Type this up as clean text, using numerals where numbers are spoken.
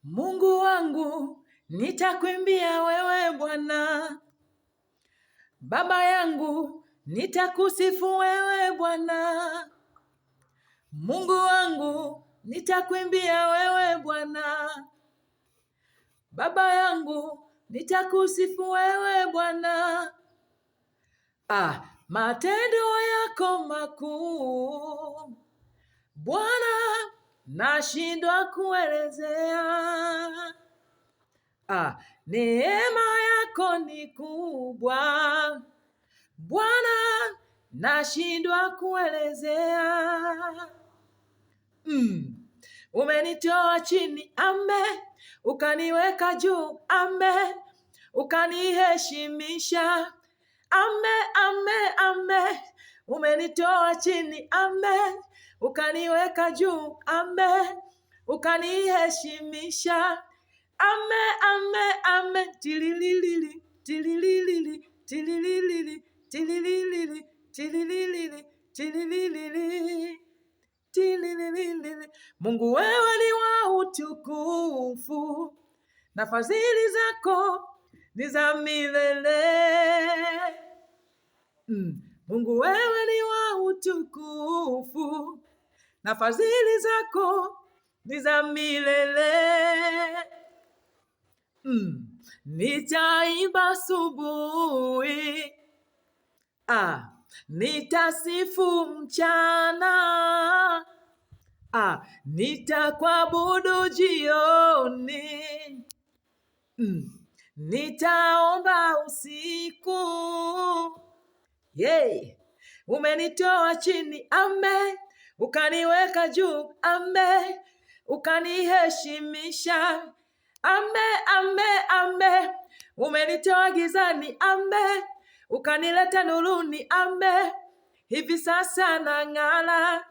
Mungu wangu, nitakuimbia wewe Bwana. Baba yangu, nitakusifu wewe Bwana. Mungu wangu, nitakuimbia wewe Bwana. Baba yangu, nitakusifu wewe Bwana. Matendo yako makuu Bwana, nashindwa kuelezea. Neema yako ni kubwa Bwana, nashindwa kuelezea. Umenitoa chini, ukaniweka juu, ukaniheshimisha, umenitoa chini, ukaniweka juu, ukaniheshimisha, tililili, tililili, tililili, tililili, tililili, tililili. Mungu wewe ni wa utukufu, na fadhili zako ni za milele. Mungu wewe ni wa utukufu, na fadhili zako ni za milele. Nitaimba asubuhi, nitasifu mchana, nitakuabudu jioni, nitaomba usiku. Umenitoa chini, ukaniweka juu, ukaniheshimisha, umenitoa gizani, ukanileta nuruni, hivi sasa nang'ara,